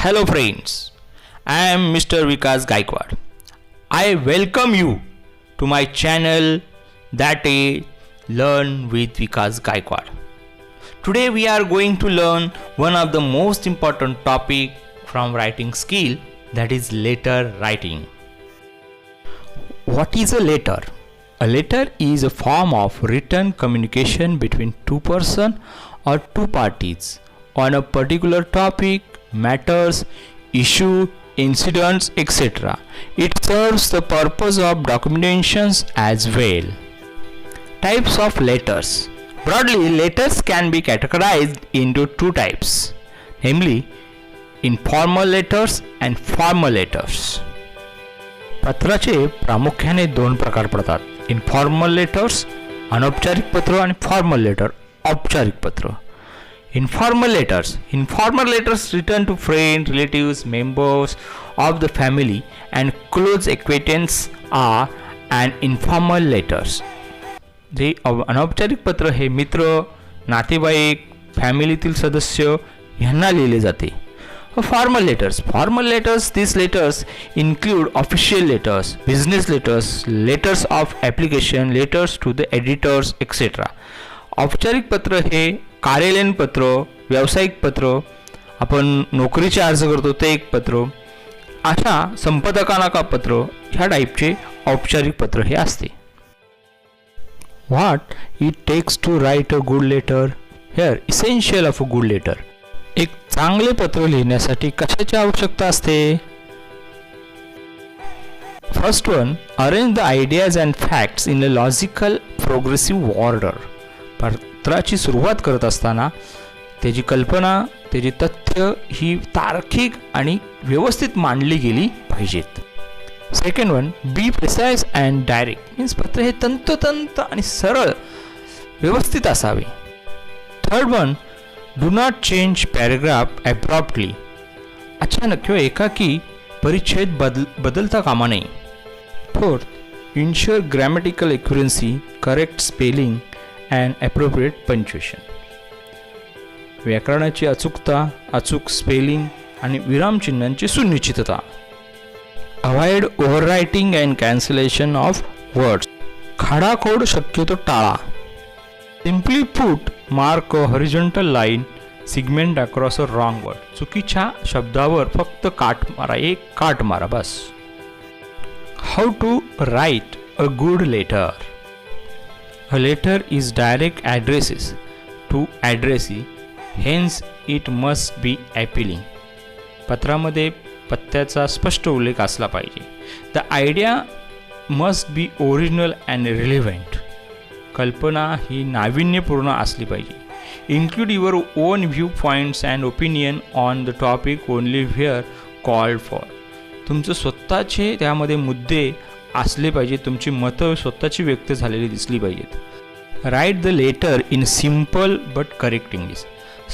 Hello friends, I am Mr. Vikas Gaikwad. I welcome you to my channel that is Learn with Vikas Gaikwad. Today we are going to learn one of the most important topic from writing skill, that is letter writing. What is a letter? A letter is a form of written communication between two persons or two parties on a particular topic, matters, issue, incidents, etc. It serves the purpose of documentations as well. Types of letters. Broadly, letters can be categorized into two types, namely informal letters and formal letters. पत्राचे प्रामुख्याने दोन प्रकार पडतात, informal letters अनौपचारिक पत्र आणि formal letter औपचारिक पत्र. Informal letters written to friends, relatives, members of the family and close acquaintance are an informal letters. जे अनौपचारिक पत्र हे मित्र, नातेवाईक, फॅमिलीतील सदस्य यांना लिहिले जाते. Formal letters, these letters include official letters, business letters, letters of application, letters to the editors, etc. औपचारिक पत्र हे कार्यालयीन पत्र, व्यावसायिक पत्र, आपण नोकरीचे अर्ज करतो ते एक पत्र, अशा संपादकांना का पत्र ह्या टाईपचे औपचारिक पत्र हे असते. What it takes to write a good letter. Here essential of a good letter. एक चांगले पत्र लिहिण्यासाठी कशाची आवश्यकता असते? First one, arrange the ideas and facts in a logical progressive order. पत्राची सुरुवात करत असताना त्याची कल्पना, त्याची तथ्य ही तार्किक आणि व्यवस्थित मांडली गेली पाहिजेत. Second one, be precise and direct. Means पत्र हे तंतोतंत आणि सरळ व्यवस्थित असावे. Third one, do not change paragraph abruptly. अचानक किंवा एकाकी परिच्छेद बदलता कामा नये. Fourth, ensure grammatical accuracy, correct spelling and appropriate punctuation. व्याकरणाची अचूकता, अचूक स्पेलिंग आणि विरामचिन्हांची सुनिश्चितता. Avoid overwriting and cancellation of words. खाडाखोड शक्यतो टाळा. Simply put, mark a horizontal line segment across a wrong word. चुकीच्या शब्दावर फक्त काट मारा, एक काट मारा बस. How to write a good letter. A letter is direct addresses to addressee, hence it must be appealing. पत्रामध्ये पत्त्याचा स्पष्ट उल्लेख असला पाहिजे. The idea must be original and relevant. कल्पना ही नाविन्यपूर्ण असली पाहिजे. Include your own viewpoints and opinion on the topic only where called for. तुमचं स्वतःचे त्यामध्ये मुद्दे असले पाहिजे, तुमची मतं स्वतःची व्यक्त झालेली दिसली पाहिजेत. Write the letter in simple but correct English.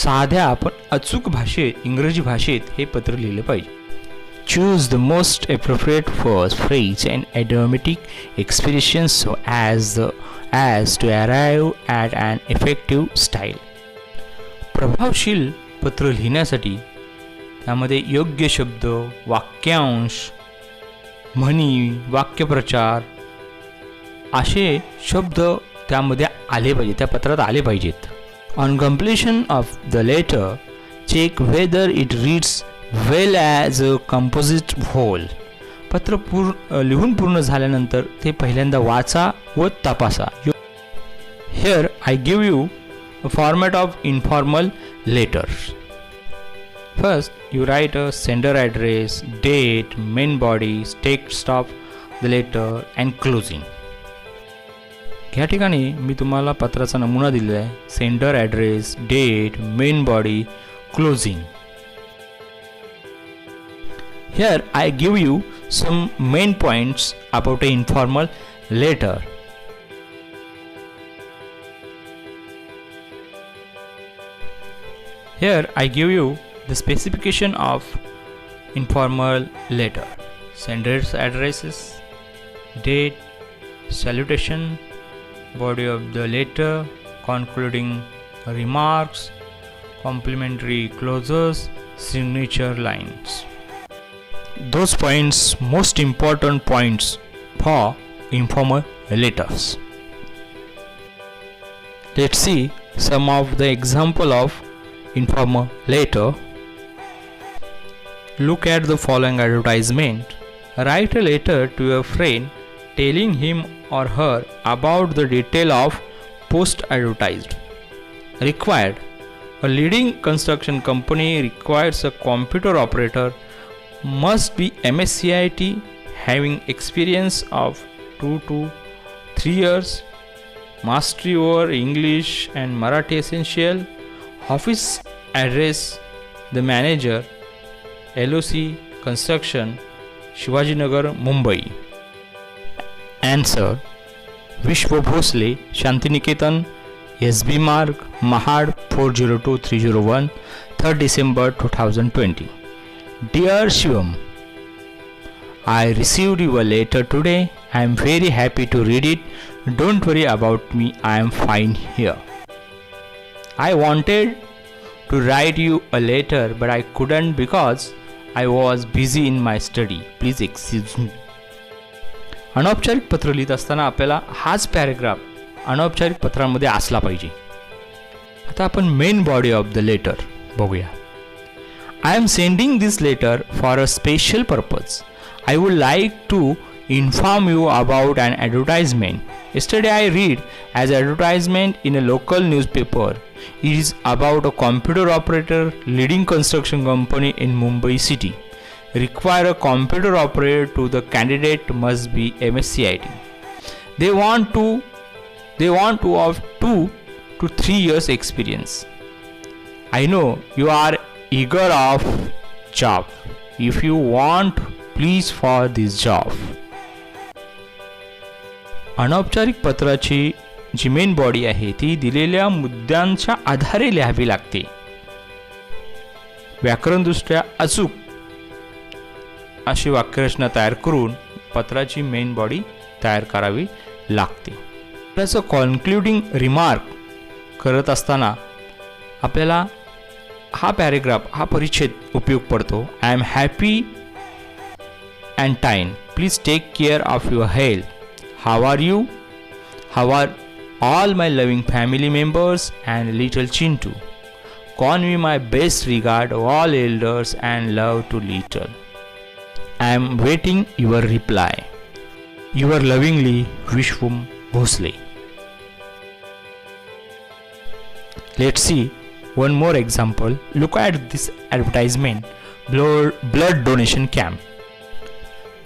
साध्या पण अचूक भाषेत, इंग्रजी भाषेत हे पत्र लिहिलं पाहिजे. Choose the most appropriate first phrase and idiomatic expression so as to arrive at an effective style. प्रभावशील पत्र लिहिण्यासाठी त्यामध्ये योग्य शब्द, वाक्यांश, म्हणी, वाक्यप्रचार असे शब्द त्यामध्ये आले पाहिजे, त्या पत्रात आले पाहिजेत. On completion of the letter check whether it reads well as a composite whole. पत्र लिहून पूर्ण झाल्यानंतर ते पहिल्यांदा वाचा व तपासा. Here I give you a format of informal letters. First, you write a sender address, date, main body, text of the letter and closing. या ठिकाणी मी तुम्हाला पत्राचा नमुना दिलेला आहे. Sender address, date, main body, closing. Here I give you some main points about an informal letter. Here I give you the specification of informal letter. Sender's addresses, date, salutation, body of the letter, concluding remarks, complimentary clauses, signature lines. Those points most important points for informal letters. Let's see some of the example of informal letter. Look at the following advertisement. Write a letter to your friend telling him or her about the detail of post advertised. Required. A leading construction company requires a computer operator must be MSCIT having experience of 2 to 3 years, mastery over English and Marathi essential, office address, the manager, LOC, construction, Shivajinagar, Mumbai. Answer. Vishwa Bhosle, Shantiniketan, SB Marg, Mahad 402301, 3rd December 2020. Dear Shivam, I received your letter today. I am very happy to read it. Don't worry about me, I am fine here. I wanted to write you a letter but I couldn't because I was busy in my study. Please excuse me. अनौपचारिक पत्र लिहित असताना आपल्याला हाच paragraph अनौपचारिक पत्रांमध्ये असला पाहिजे. आता आपण main body of the letter बघूया. I am sending this letter for a special purpose. I would like to inform you about an advertisement. Yesterday I read as advertisement in a local newspaper. It is about a computer operator leading construction company in Mumbai city. Require a computer operator to the candidate must be MSCIT. They want to have 2 to 3 years experience. I know you are eager of job. If you want, please for this job. अनौपचारिक पत्राची जी main body आहे ती दिलेल्या मुद्द्यांच्या आधारे लिहावी लागते. व्याकरणदृष्ट्या अचूक अशी वाक्यरचना तयार करून पत्राची मेन बॉडी तयार करावी लागते. त्याचं कॉन्क्लुडिंग रिमार्क करत असताना आपल्याला हा पॅरेग्राफ हा परिच्छेद उपयोग पडतो. I am happy and fine. Please take care of your health. How are you? How are all my loving family members and little Chintu. Convey my best regard all elders and love to little. I am waiting your reply. Your lovingly Vishwam Bhosle. Let's see one more example. Look at this advertisement. Blood donation camp.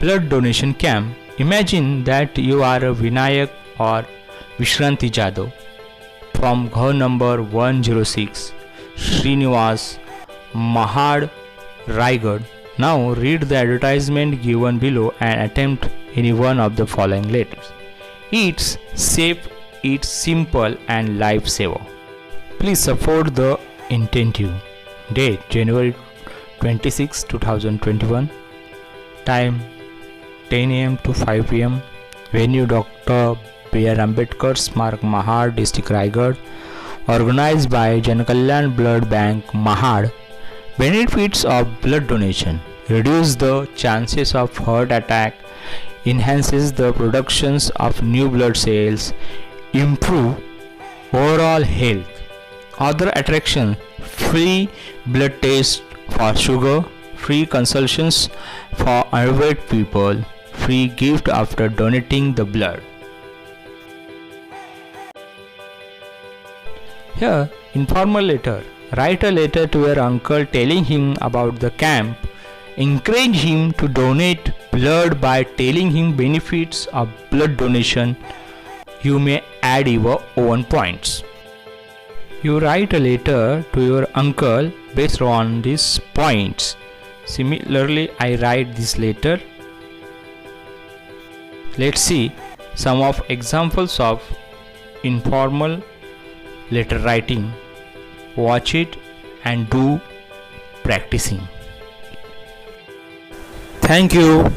Blood donation camp. Imagine that you are a Vinayak or Vishranti Jadhav from Ghar number 106, Srinivas, Mahad, Raigad. Now read the advertisement given below and attempt any one of the following letters. It's safe, it's simple and lifesaver. Please support the intentive. Date January 26, 2021. Time 10 a.m. to 5 p.m. Venue Dr. B.R. Ambedkar Smarak Mahad, District Raigad. Organized by Janakalyan Blood Bank Mahad. Benefits of blood donation: reduce the chances of heart attack, enhances the productions of new blood cells, improve overall health. Other attraction: free blood test for sugar, free consultations for overweight people, free gift after donating the blood. Here, informal letter. Write a letter to your uncle telling him about the camp. Encourage him to donate blood by telling him benefits of blood donation. You may add your own points. You write a letter to your uncle based on these points. Similarly, I write this letter. Let's see some of examples of informal letter writing. Watch it and do practicing. Thank you.